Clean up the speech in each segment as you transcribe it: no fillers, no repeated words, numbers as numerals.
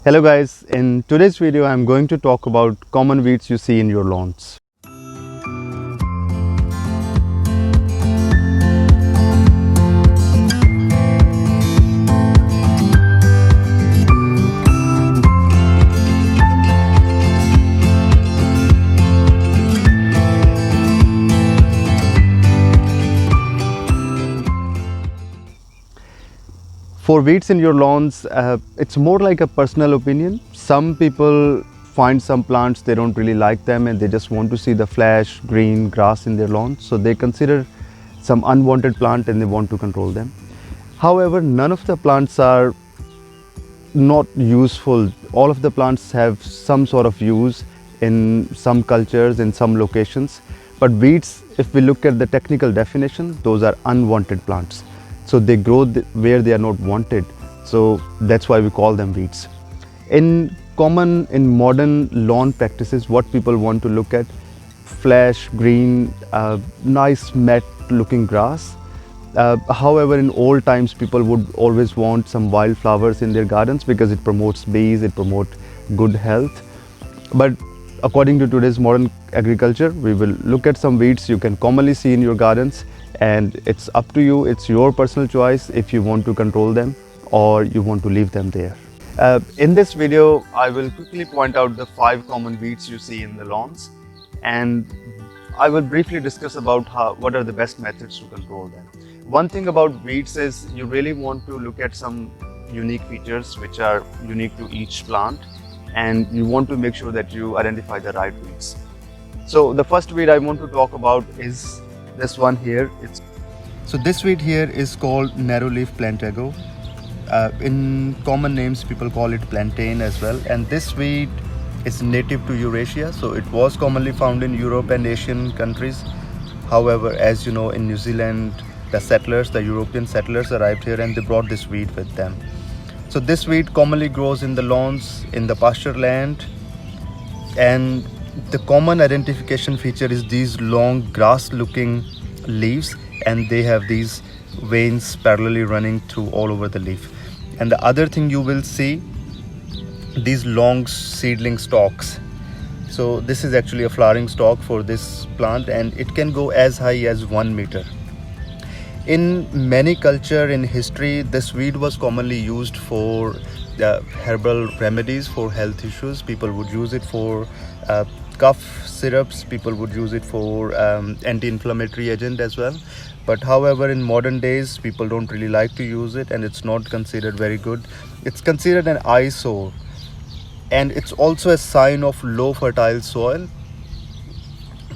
Hello guys, in today's video I'm going to talk about common weeds you see in your lawns. For weeds in your lawns, it's more like a personal opinion. Some people find some plants, they don't really like them and they just want to see the flash green grass in their lawn. So they consider some unwanted plant and they want to control them. However, none of the plants are not useful. All of the plants have some sort of use in some cultures, in some locations. But weeds, if we look at the technical definition, those are unwanted plants. So they grow where they are not wanted. So that's why we call them weeds. In modern lawn practices, what people want to look at, flash, green, nice matte looking grass. However, in old times, people would always want some wildflowers in their gardens because it promotes bees, it promotes good health. But according to today's modern agriculture, we will look at some weeds you can commonly see in your gardens, and it's up to you, it's your personal choice if you want to control them or you want to leave them there. In this video, I will quickly point out the 5 common weeds you see in the lawns, and I will briefly discuss about what are the best methods to control them. One thing about weeds is you really want to look at some unique features which are unique to each plant, and you want to make sure that you identify the right weeds. So the first weed I want to talk about is this one here. So this weed here is called narrowleaf plantago. In common names, people call it plantain as well. And this weed is native to Eurasia, so it was commonly found in Europe and Asian countries. However, as you know, in New Zealand, the European settlers arrived here and they brought this weed with them. So this weed commonly grows in the lawns, in the pasture land, and the common identification feature is these long grass-looking leaves, and they have these veins parallelly running through all over the leaf. And the other thing you will see, these long seedling stalks. So this is actually a flowering stalk for this plant, and it can go as high as 1 meter. In many cultures in history, this weed was commonly used for herbal remedies for health issues. People would use it for cough syrups, people would use it for anti-inflammatory agent as well. But however, in modern days, people don't really like to use it, and it's not considered very good. It's considered an eyesore, and it's also a sign of low fertile soil.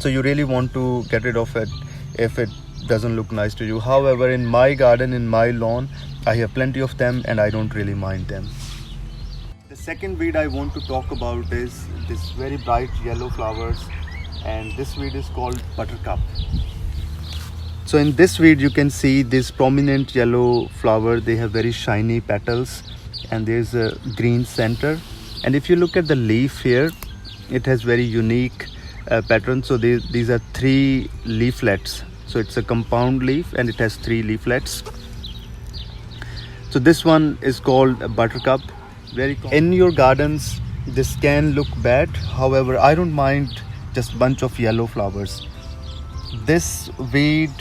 So you really want to get rid of it if it doesn't look nice to you. However, in my garden, in my lawn, I have plenty of them and I don't really mind them. The second weed I want to talk about is this very bright yellow flowers, and this weed is called buttercup. So in this weed you can see this prominent yellow flower. They have very shiny petals and there's a green center. And if you look at the leaf here, it has very unique pattern. So these are 3 leaflets. So it's a compound leaf and it has 3 leaflets. So this one is called a buttercup. Very common. In your gardens, this can look bad. However, I don't mind just bunch of yellow flowers. This weed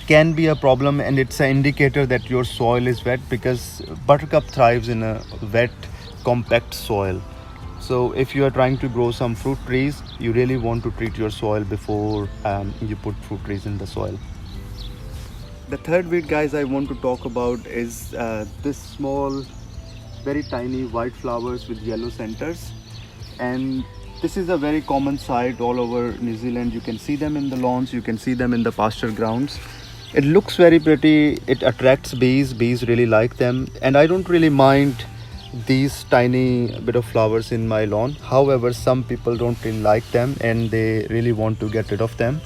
can be a problem, and it's an indicator that your soil is wet, because buttercup thrives in a wet, compact soil. So if you are trying to grow some fruit trees, you really want to treat your soil before you put fruit trees in the soil. The third weed, guys, I want to talk about is this small, very tiny white flowers with yellow centers. And this is a very common sight all over New Zealand. You can see them in the lawns, you can see them in the pasture grounds. It looks very pretty, it attracts bees really like them, and I don't really mind these tiny bit of flowers in my lawn. However, some people don't really like them and they really want to get rid of them.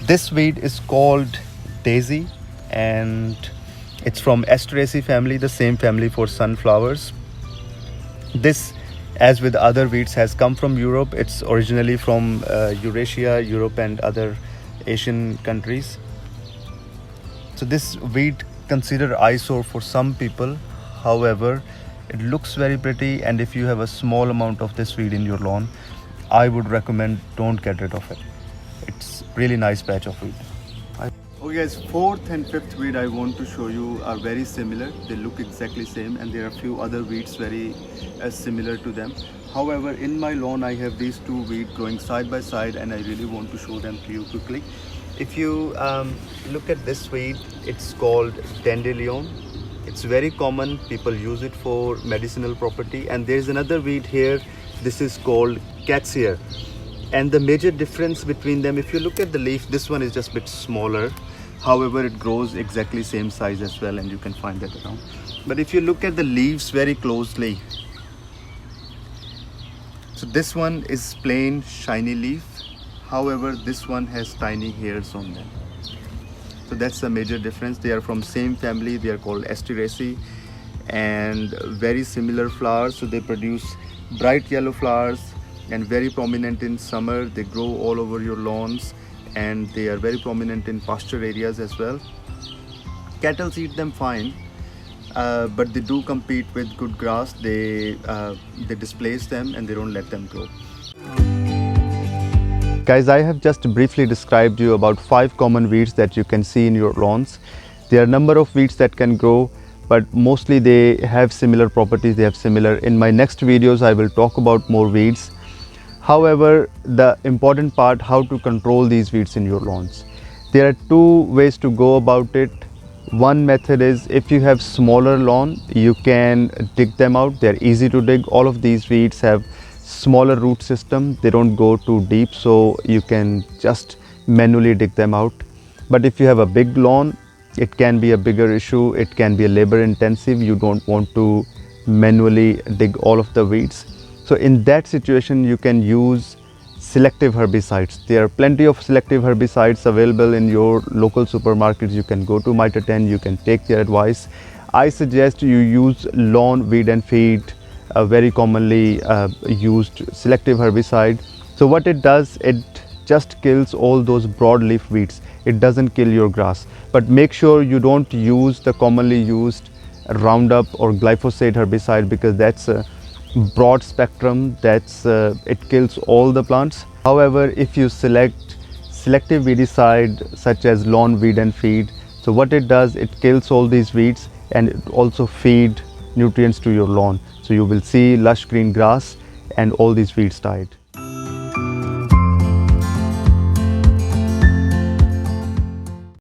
This weed is called daisy, and it's from Asteraceae family, the same family for sunflowers. This, as with other weeds, has come from Europe. It's originally from Eurasia, Europe and other Asian countries. So this weed considered eyesore for some people. However, It looks very pretty, and if you have a small amount of this weed in your lawn, I would recommend don't get rid of it. It's really nice patch of weed. Okay guys, fourth and fifth weed I want to show you are very similar. They look exactly same, and there are a few other weeds very similar to them. However, in my lawn I have these two weeds growing side by side, and I really want to show them to you quickly. If you look at this weed, it's called dandelion. It's very common, people use it for medicinal property. And there's another weed here, this is called cat's ear. And the major difference between them, if you look at the leaf, this one is just a bit smaller. However, it grows exactly same size as well, and you can find that around. But if you look at the leaves very closely, so this one is plain shiny leaf. However, this one has tiny hairs on them. So that's the major difference. They are from same family. They are called Asteraceae, and very similar flowers. So they produce bright yellow flowers and very prominent in summer. They grow all over your lawns, and they are very prominent in pasture areas as well. Cattle eat them fine, but they do compete with good grass. They displace them and they don't let them grow. Guys, I have just briefly described you about 5 common weeds that you can see in your lawns. There are a number of weeds that can grow, but mostly they have similar properties. They have similar. In my next videos, I will talk about more weeds. However, the important part, how to control these weeds in your lawns. There are 2 ways to go about it. One method is, if you have smaller lawn, you can dig them out. They're easy to dig. All of these weeds have smaller root system. They don't go too deep, so you can just manually dig them out. But if you have a big lawn, it can be a bigger issue. It can be a labor intensive. You don't want to manually dig all of the weeds. So in that situation, you can use selective herbicides. There are plenty of selective herbicides available in your local supermarkets. You can go to Mitre 10, you can take their advice. I suggest you use Lawn Weed and Feed, a very commonly used selective herbicide. So what it does, it just kills all those broadleaf weeds. It doesn't kill your grass. But make sure you don't use the commonly used Roundup or glyphosate herbicide, because that's a broad spectrum. It kills all the plants. However, if you select selective weedicide such as Lawn Weed and Feed, so what it does, it kills all these weeds, and it also feed nutrients to your lawn. So you will see lush green grass and all these weeds died.